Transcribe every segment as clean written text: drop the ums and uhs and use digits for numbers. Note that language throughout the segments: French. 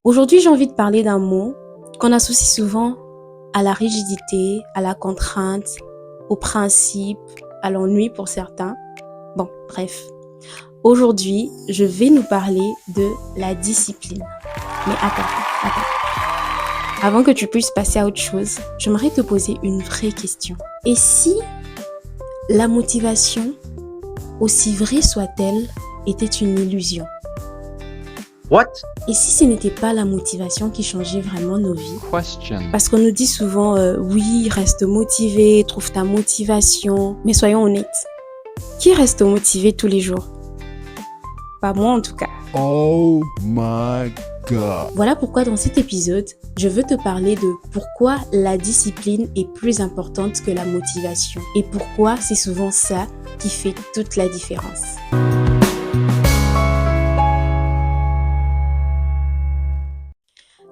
Aujourd'hui, j'ai envie de parler d'un mot qu'on associe souvent à la rigidité, à la contrainte, au principe, à l'ennui pour certains. Bon, bref. Aujourd'hui, je vais nous parler de la discipline. Mais attends. Avant que tu puisses passer à autre chose, j'aimerais te poser une vraie question. Et si la motivation, aussi vraie soit-elle, était une illusion? What? Et si ce n'était pas la motivation qui changeait vraiment nos vies? Question. Parce qu'on nous dit souvent, oui, reste motivé, trouve ta motivation. Mais soyons honnêtes, qui reste motivé tous les jours? Pas moi en tout cas. Oh my God. Voilà pourquoi dans cet épisode, je veux te parler de pourquoi la discipline est plus importante que la motivation. Et pourquoi c'est souvent ça qui fait toute la différence.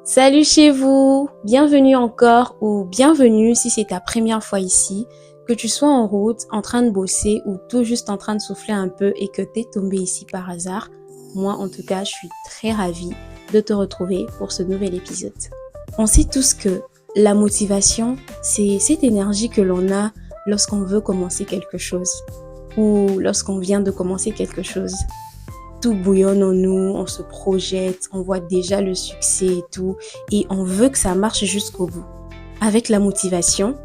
Salut chez vous, bienvenue encore ou bienvenue si c'est ta première fois ici, que tu sois en route, en train de bosser ou tout juste en train de souffler un peu et que t'es tombé ici par hasard. Moi en tout cas, je suis très ravie de te retrouver pour ce nouvel épisode. On sait tous que la motivation, c'est cette énergie que l'on a lorsqu'on veut commencer quelque chose ou lorsqu'on vient de commencer quelque chose. Tout bouillonne en nous, on se projette, on voit déjà le succès et tout, et on veut que ça marche jusqu'au bout. Avec la motivation,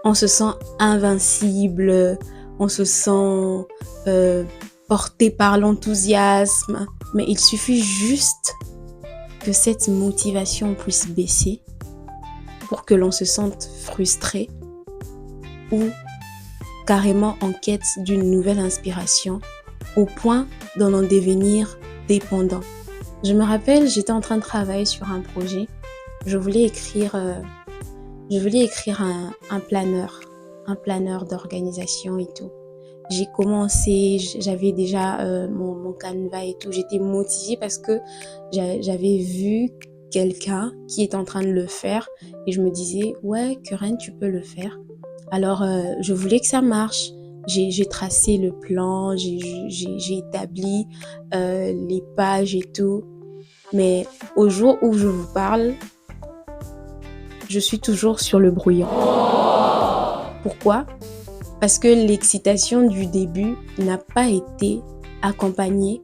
on se sent invincible, on se sent porté par l'enthousiasme, mais il suffit juste que cette motivation puisse baisser pour que l'on se sente frustré ou carrément en quête d'une nouvelle inspiration, au point d'en devenir dépendant. Je me rappelle, j'étais en train de travailler sur un projet. Je voulais écrire un planeur d'organisation et tout. J'ai commencé, j'avais déjà mon canevas et tout. J'étais motivée parce que j'avais vu quelqu'un qui est en train de le faire et je me disais, ouais, Keren, tu peux le faire. Alors, je voulais que ça marche. J'ai tracé le plan, j'ai établi les pages et tout. Mais au jour où je vous parle, je suis toujours sur le brouillon. Pourquoi? Parce que l'excitation du début n'a pas été accompagnée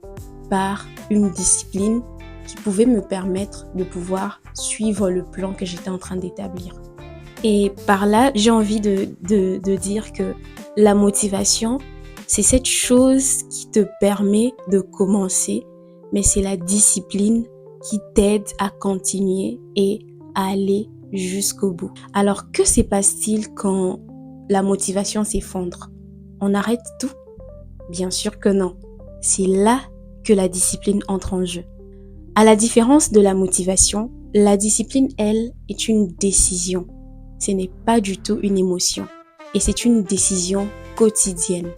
par une discipline qui pouvait me permettre de pouvoir suivre le plan que j'étais en train d'établir. Et par là, j'ai envie de dire que la motivation, c'est cette chose qui te permet de commencer, mais c'est la discipline qui t'aide à continuer et à aller jusqu'au bout. Alors, que se passe-t-il quand la motivation s'effondre? On arrête tout? Bien sûr que non. C'est là que la discipline entre en jeu. À la différence de la motivation, la discipline, elle, est une décision. Ce n'est pas du tout une émotion et c'est une décision quotidienne.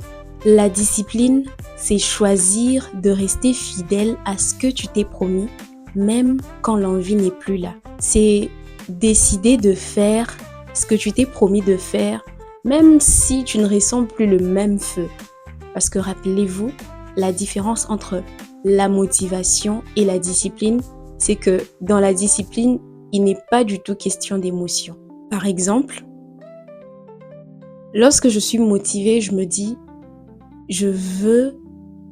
La discipline, c'est choisir de rester fidèle à ce que tu t'es promis, même quand l'envie n'est plus là. C'est décider de faire ce que tu t'es promis de faire, même si tu ne ressens plus le même feu. Parce que rappelez-vous, la différence entre la motivation et la discipline, c'est que dans la discipline, il n'est pas du tout question d'émotion. Par exemple, lorsque je suis motivée, je me dis, je veux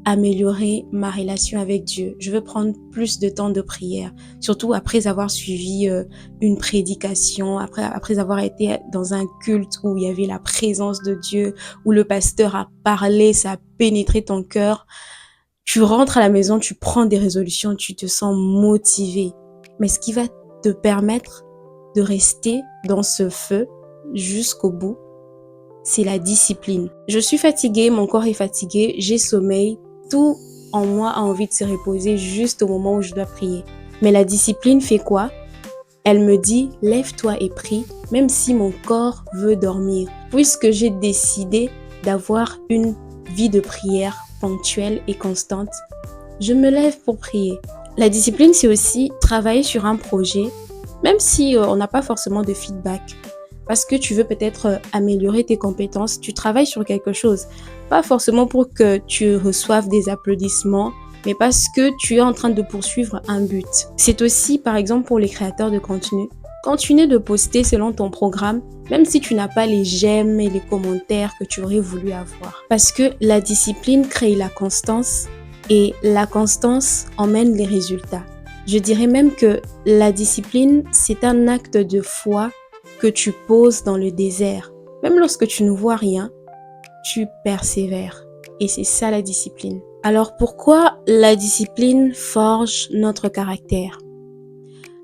améliorer ma relation avec Dieu. Je veux prendre plus de temps de prière, surtout après avoir suivi une prédication, après avoir été dans un culte où il y avait la présence de Dieu, où le pasteur a parlé, ça a pénétré ton cœur. Tu rentres à la maison, tu prends des résolutions, tu te sens motivé. Mais ce qui va te permettre de rester dans ce feu jusqu'au bout, c'est la discipline. Je suis fatiguée, mon corps est fatigué, j'ai sommeil, tout en moi a envie de se reposer juste au moment où je dois prier. Mais la discipline fait quoi? Elle me dit, lève-toi et prie, même si mon corps veut dormir. Puisque j'ai décidé d'avoir une vie de prière ponctuelle et constante, je me lève pour prier. La discipline, c'est aussi travailler sur un projet, même si on n'a pas forcément de feedback. Parce que tu veux peut-être améliorer tes compétences, tu travailles sur quelque chose. Pas forcément pour que tu reçoives des applaudissements, mais parce que tu es en train de poursuivre un but. C'est aussi, par exemple, pour les créateurs de contenu. Continuer de poster selon ton programme, même si tu n'as pas les j'aime et les commentaires que tu aurais voulu avoir. Parce que la discipline crée la constance et la constance emmène les résultats. Je dirais même que la discipline, c'est un acte de foi que tu poses dans le désert. Même lorsque tu ne vois rien, tu persévères. Et c'est ça la discipline. Alors pourquoi la discipline forge notre caractère ?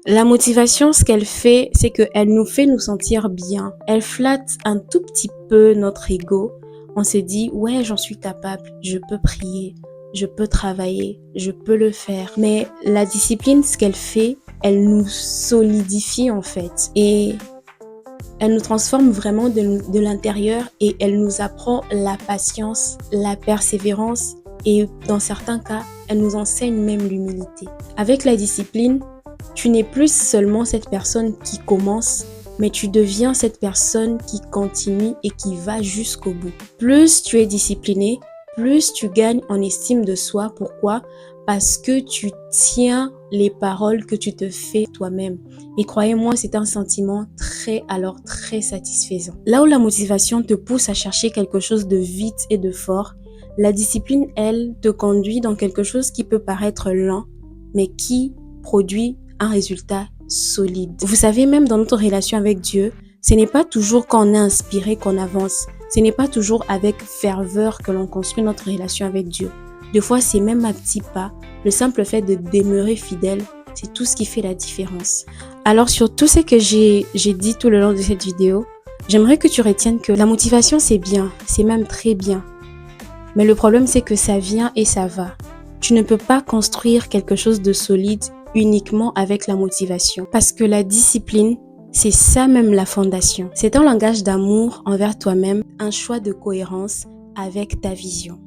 La motivation, ce qu'elle fait, c'est qu'elle nous fait nous sentir bien. Elle flatte un tout petit peu notre ego. On se dit, ouais, j'en suis capable, je peux prier, je peux travailler, je peux le faire. Mais la discipline, ce qu'elle fait, elle nous solidifie en fait. Et elle nous transforme vraiment de l'intérieur et elle nous apprend la patience, la persévérance et dans certains cas, elle nous enseigne même l'humilité. Avec la discipline, tu n'es plus seulement cette personne qui commence, mais tu deviens cette personne qui continue et qui va jusqu'au bout. Plus tu es discipliné, plus tu gagnes en estime de soi. Pourquoi ? Parce que tu tiens les paroles que tu te fais toi-même. Et croyez-moi, c'est un sentiment très satisfaisant. Là où la motivation te pousse à chercher quelque chose de vite et de fort, la discipline, elle, te conduit dans quelque chose qui peut paraître lent, mais qui produit un résultat solide. Vous savez, même dans notre relation avec Dieu, ce n'est pas toujours quand on est inspiré qu'on avance. Ce n'est pas toujours avec ferveur que l'on construit notre relation avec Dieu. Des fois, c'est même à petits pas. Le simple fait de demeurer fidèle, c'est tout ce qui fait la différence. Alors, sur tout ce que j'ai dit tout le long de cette vidéo, j'aimerais que tu retiennes que la motivation, c'est bien. C'est même très bien. Mais le problème, c'est que ça vient et ça va. Tu ne peux pas construire quelque chose de solide uniquement avec la motivation. Parce que la discipline, c'est ça même la fondation. C'est un langage d'amour envers toi-même, un choix de cohérence avec ta vision.